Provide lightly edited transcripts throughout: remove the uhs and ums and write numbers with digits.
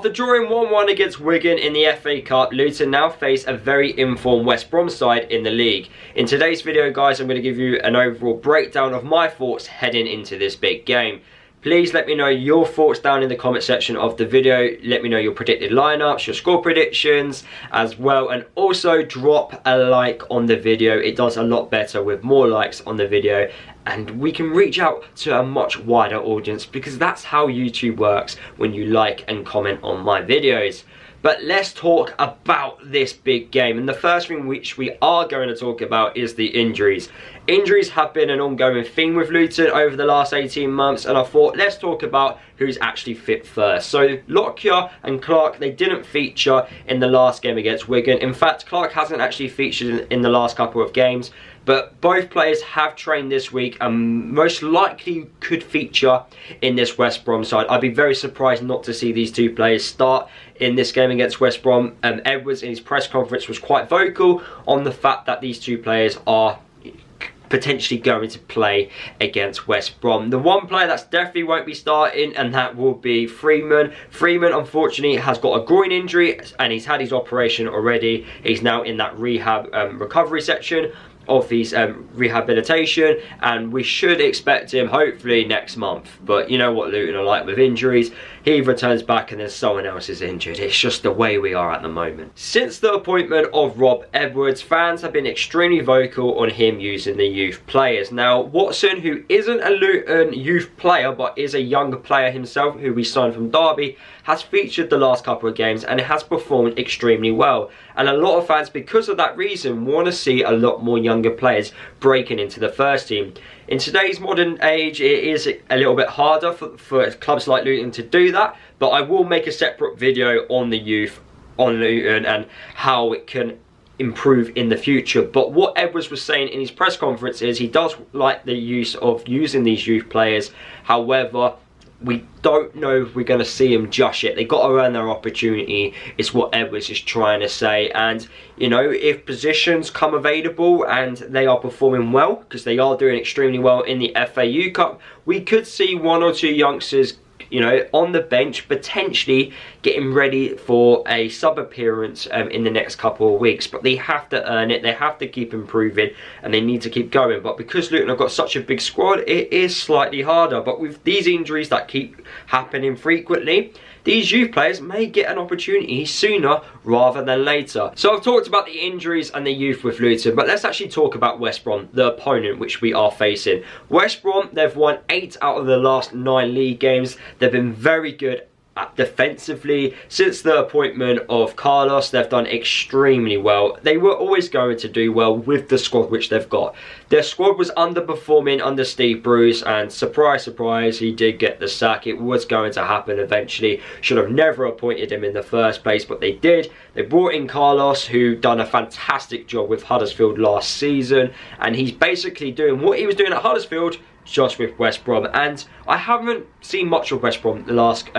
After drawing 1-1 against Wigan in the FA Cup, Luton now face a very informed West Brom side in the league. In today's video, guys, I'm going to give you an overall breakdown of my thoughts heading into this big game. Please let me know your thoughts down in the comment section of the video. Let me know your predicted lineups, your score predictions as well, and also drop a like on the video. It does a lot better with more likes on the video, and we can reach out to a much wider audience, because that's how YouTube works when you like and comment on my videos. But let's talk about this big game, and the first thing which we are going to talk about is the injuries. Injuries have been an ongoing theme with Luton over the last 18 months, and I thought let's talk about who's actually fit first. So Lockyer and Clark, they didn't feature in the last game against Wigan. In fact, Clark hasn't actually featured in the last couple of games, but both players have trained this week and most likely could feature in this West Brom side. I'd be very surprised not to see these two players start in this game against West Brom. Edwards in his press conference was quite vocal on the fact that these two players are potentially going to play against West Brom. The one player that definitely won't be starting, and that will be Freeman. Freeman, unfortunately, has got a groin injury and he's had his operation already. He's now in that rehab recovery section of his rehabilitation, and we should expect him hopefully next month. But you know what Luton are like with injuries. He returns back and then someone else is injured. It's just the way we are at the moment. Since the appointment of Rob Edwards, fans have been extremely vocal on him using the youth players. Now, Watson, who isn't a Luton youth player but is a younger player himself, who we signed from Derby, has featured the last couple of games and has performed extremely well. And a lot of fans, because of that reason, want to see a lot more younger players breaking into the first team. In today's modern age, it is a little bit harder for clubs like Luton to do that, but I will make a separate video on the youth on Luton and how it can improve in the future. But what Edwards was saying in his press conference is he does like the use of using these youth players. However, we don't know if we're going to see them just yet. They've got to earn their opportunity, is what Edwards is trying to say. And, you know, if positions come available and they are performing well, because they are doing extremely well in the FAU Cup, we could see one or two youngsters, you know, on the bench, potentially getting ready for a sub appearance in the next couple of weeks. But they have to earn it, they have to keep improving, and they need to keep going. But because Luton have got such a big squad, it is slightly harder. But with these injuries that keep happening frequently, these youth players may get an opportunity sooner rather than later. So I've talked about the injuries and the youth with Luton, but let's actually talk about West Brom, the opponent which we are facing. West Brom, they've won 8 out of the last 9 league games. They've been very good defensively. Since the appointment of Carlos, they've done extremely well. They were always going to do well with the squad which they've got. Their squad was underperforming under Steve Bruce, and surprise, surprise, he did get the sack. It was going to happen eventually. Should have never appointed him in the first place, but they did. They brought in Carlos, who done a fantastic job with Huddersfield last season, and he's basically doing what he was doing at Huddersfield, just with West Brom. And I haven't seen much of West Brom the last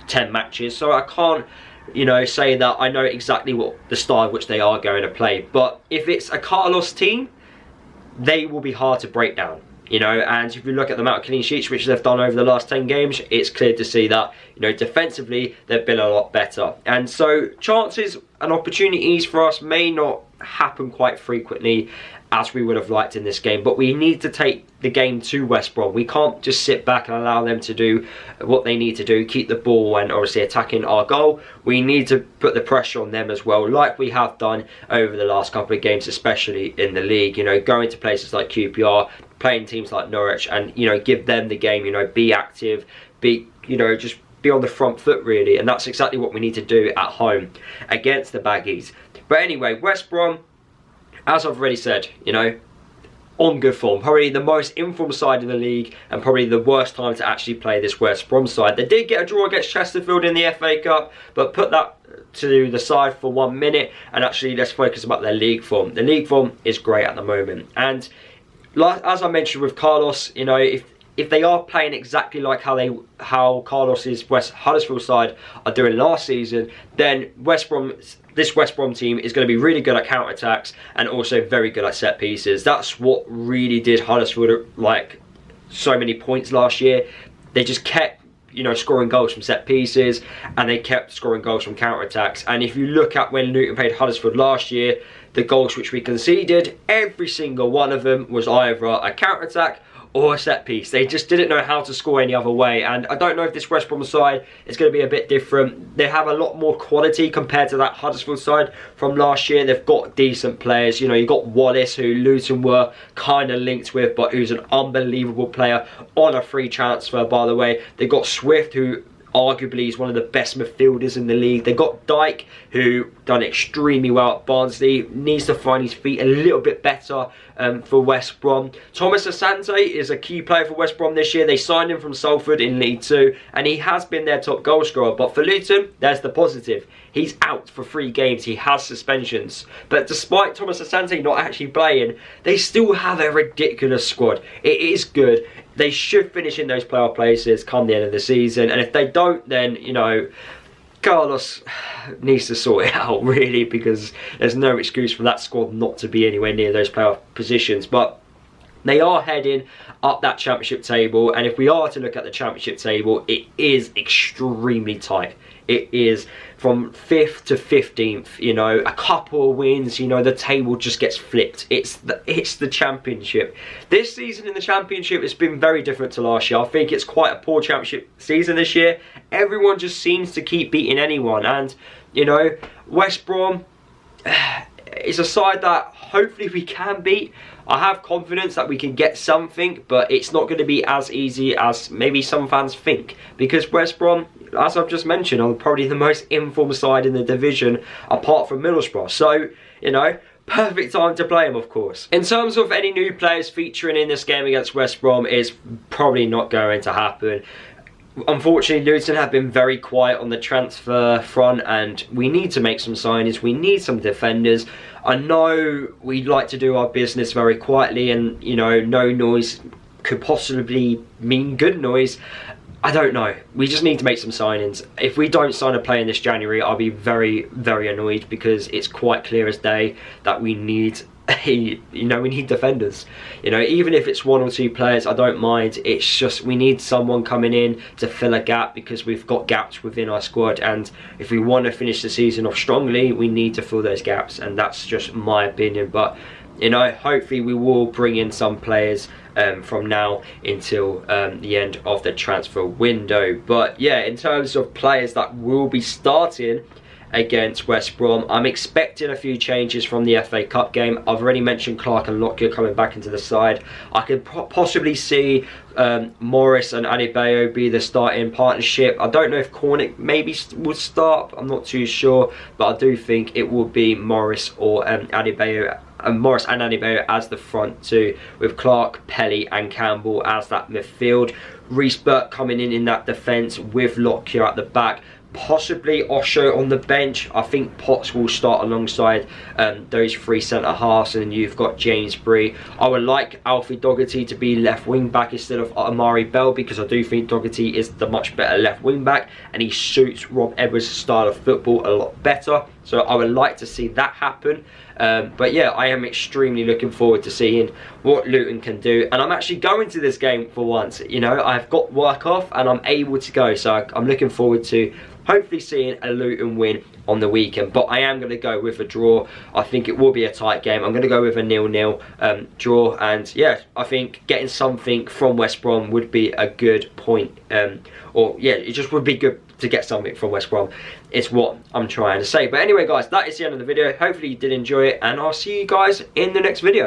10 matches, so I can't, you know, say that I know exactly what the style which they are going to play. But if it's a Carlos team, they will be hard to break down, you know. And if you look at the amount of clean sheets which they've done over the last 10 games, it's clear to see that, you know, defensively they've been a lot better. And so chances and opportunities for us may not happen quite frequently as we would have liked in this game, but we need to take the game to West Brom. We can't just sit back and allow them to do what they need to do, keep the ball and obviously attacking our goal. We need to put the pressure on them as well, like we have done over the last couple of games, especially in the league. You know, going to places like QPR, playing teams like Norwich, and, you know, give them the game. You know, be active, be, you know, just be on the front foot really, and that's exactly what we need to do at home against the Baggies. But anyway, West Brom, as I've already said, you know, on good form. Probably the most informed side in the league, and probably the worst time to actually play this West Brom side. They did get a draw against Chesterfield in the FA Cup, but put that to the side for 1 minute, and actually let's focus about their league form. The league form is great at the moment, and like, as I mentioned with Carlos, you know, if they are playing exactly like how Carlos's Huddersfield side are doing last season, then this West Brom team is going to be really good at counter-attacks and also very good at set pieces. That's what really did Huddersfield like so many points last year. They just kept you know, scoring goals from set pieces, and they kept scoring goals from counter-attacks. And if you look at when Luton played Huddersfield last year, the goals which we conceded, every single one of them was either a counter-attack or a set piece. They just didn't know how to score any other way, and I don't know if this West Brom side is going to be a bit different. They have a lot more quality compared to that Huddersfield side from last year. They've got decent players. You know, you've got Wallace, who Luton were kind of linked with, but who's an unbelievable player on a free transfer, by the way. They've got Swift, who arguably is one of the best midfielders in the league. They got Dyke, who done extremely well at Barnsley, needs to find his feet a little bit better for West Brom. Thomas Asante is a key player for West Brom this year. They signed him from Salford in League 2, and he has been their top goal scorer. But for Luton, there's the positive. He's out for 3 games. He has suspensions. But despite Thomas Asante not actually playing, they still have a ridiculous squad. It is good. They should finish in those playoff places come the end of the season. And if they don't, then, you know, Carlos needs to sort it out, really, because there's no excuse for that squad not to be anywhere near those playoff positions. But they are heading up that championship table, and if we are to look at the championship table, it is extremely tight. It is from 5th to 15th, you know, a couple of wins, you know, the table just gets flipped. It's the championship. This season in the championship has been very different to last year. I think it's quite a poor championship season this year. Everyone just seems to keep beating anyone, and, you know, West Brom is a side that hopefully we can beat. I have confidence that we can get something, but it's not going to be as easy as maybe some fans think, because West Brom, as I've just mentioned, are probably the most informed side in the division apart from Middlesbrough. So, you know, perfect time to play them, of course. In terms of any new players featuring in this game against West Brom, is probably not going to happen. Unfortunately, Luton have been very quiet on the transfer front, and we need to make some signings. We need some defenders. I know we like to do our business very quietly, and, you know, no noise could possibly mean good noise. I don't know. We just need to make some signings. If we don't sign a player in this January, I'll be very, very annoyed, because it's quite clear as day that we need we need defenders. You know, even if it's 1 or 2 players, I don't mind. It's just we need someone coming in to fill a gap, because we've got gaps within our squad, and if we want to finish the season off strongly, we need to fill those gaps, and that's just my opinion. But, you know, hopefully we will bring in some players from now until the end of the transfer window. But yeah, in terms of players that will be starting against West Brom, I'm expecting a few changes from the FA Cup game. I've already mentioned Clark and Lockyer coming back into the side. I could possibly see Morris and Adebayo be the starting partnership. I don't know if Cornick maybe would start, I'm not too sure, but I do think it will be Morris or Adebayo. Morris and Adebayo as the front two, with Clark, Pelly and Campbell as that midfield. Reece Burke coming in that defence with Lockyer at the back. Possibly Osho on the bench. I think Potts will start alongside those 3 centre halves, and then you've got James Bree. I would like Alfie Doherty to be left wing back instead of Amari Bell, because I do think Doherty is the much better left wing back, and he suits Rob Edwards' style of football a lot better. So I would like to see that happen. But yeah, I am extremely looking forward to seeing what Luton can do, and I'm actually going to this game for once. You know, I've got work off and I'm able to go, so I'm looking forward to hopefully seeing a Luton win on the weekend. But I am going to go with a draw. I think it will be a tight game. I'm going to go with a 0-0 draw, and yeah, I think getting something from West Brom would be a good point, or yeah, it just would be good to get something from West Brom. It's what I'm trying to say. But anyway, guys, that is the end of the video. Hopefully you did enjoy it, and I'll see you guys in the next video.